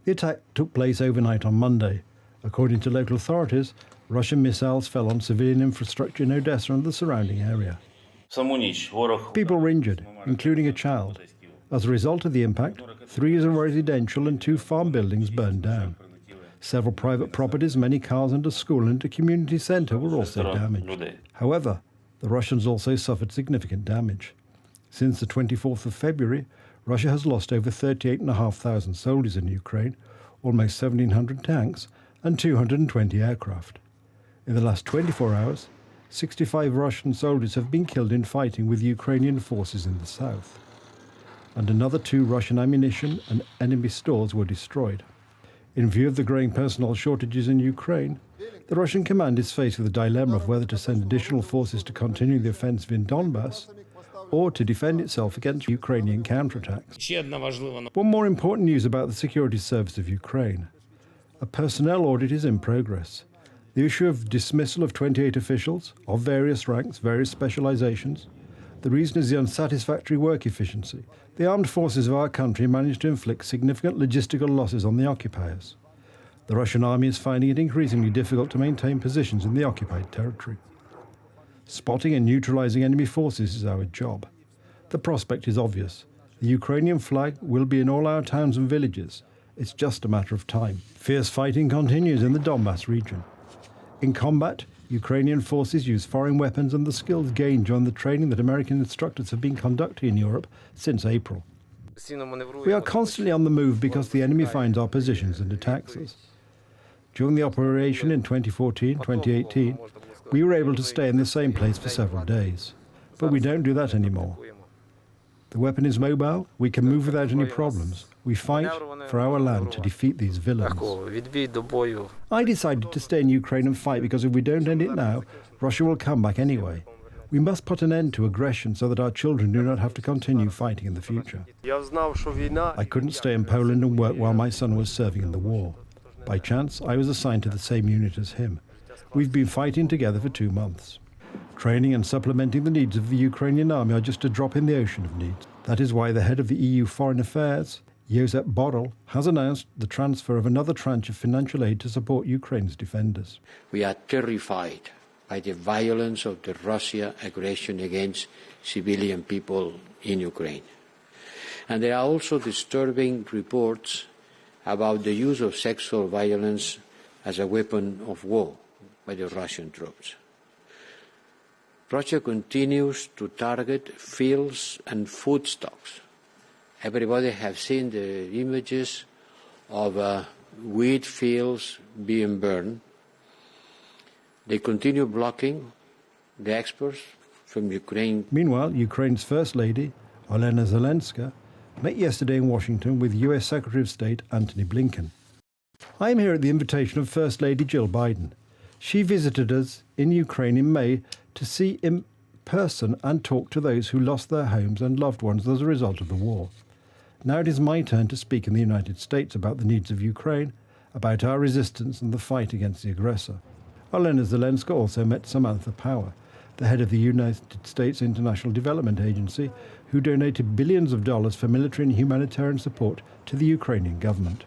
The attack took place overnight on Monday. According to local authorities, Russian missiles fell on civilian infrastructure in Odessa and the surrounding area. People were injured, including a child. As a result of the impact, 3 residential and 2 farm buildings burned down. Several private properties, many cars and a school and a community centre were also damaged. However, the Russians also suffered significant damage. Since the 24th of February, Russia has lost over 38,500 soldiers in Ukraine, almost 1,700 tanks and 220 aircraft. In the last 24 hours, 65 Russian soldiers have been killed in fighting with Ukrainian forces in the south. And another 2 Russian ammunition and enemy stores were destroyed. In view of the growing personnel shortages in Ukraine, the Russian command is faced with the dilemma of whether to send additional forces to continue the offensive in Donbass or to defend itself against Ukrainian counterattacks. One more important news about the security service of Ukraine. A personnel audit is in progress. The issue of dismissal of 28 officials of various ranks, various specializations. The reason is the unsatisfactory work efficiency. The armed forces of our country managed to inflict significant logistical losses on the occupiers. The Russian army is finding it increasingly difficult to maintain positions in the occupied territory. Spotting and neutralizing enemy forces is our job. The prospect is obvious. The Ukrainian flag will be in all our towns and villages. It's just a matter of time. Fierce fighting continues in the Donbass region. In combat, Ukrainian forces use foreign weapons and the skills gained during the training that American instructors have been conducting in Europe since April. We are constantly on the move because the enemy finds our positions and attacks us. During the operation in 2014-2018, we were able to stay in the same place for several days. But we don't do that anymore. The weapon is mobile, we can move without any problems. We fight for our land to defeat these villains. I decided to stay in Ukraine and fight because if we don't end it now, Russia will come back anyway. We must put an end to aggression so that our children do not have to continue fighting in the future. I couldn't stay in Poland and work while my son was serving in the war. By chance, I was assigned to the same unit as him. We've been fighting together for 2 months. Training and supplementing the needs of the Ukrainian army are just a drop in the ocean of needs. That is why the head of the EU Foreign Affairs, Josep Borrell, has announced the transfer of another tranche of financial aid to support Ukraine's defenders. We are terrified by the violence of the Russian aggression against civilian people in Ukraine. And there are also disturbing reports about the use of sexual violence as a weapon of war by the Russian troops. Russia continues to target fields and food stocks. Everybody has seen the images of wheat fields being burned. They continue blocking the exports from Ukraine. Meanwhile, Ukraine's First Lady, Olena Zelenska, met yesterday in Washington with US Secretary of State Antony Blinken. I am here at the invitation of First Lady Jill Biden. She visited us in Ukraine in May to see in person and talk to those who lost their homes and loved ones as a result of the war. Now it is my turn to speak in the United States about the needs of Ukraine, about our resistance and the fight against the aggressor. Olena Zelenska also met Samantha Power, the head of the United States International Development Agency, who donated billions of dollars for military and humanitarian support to the Ukrainian government.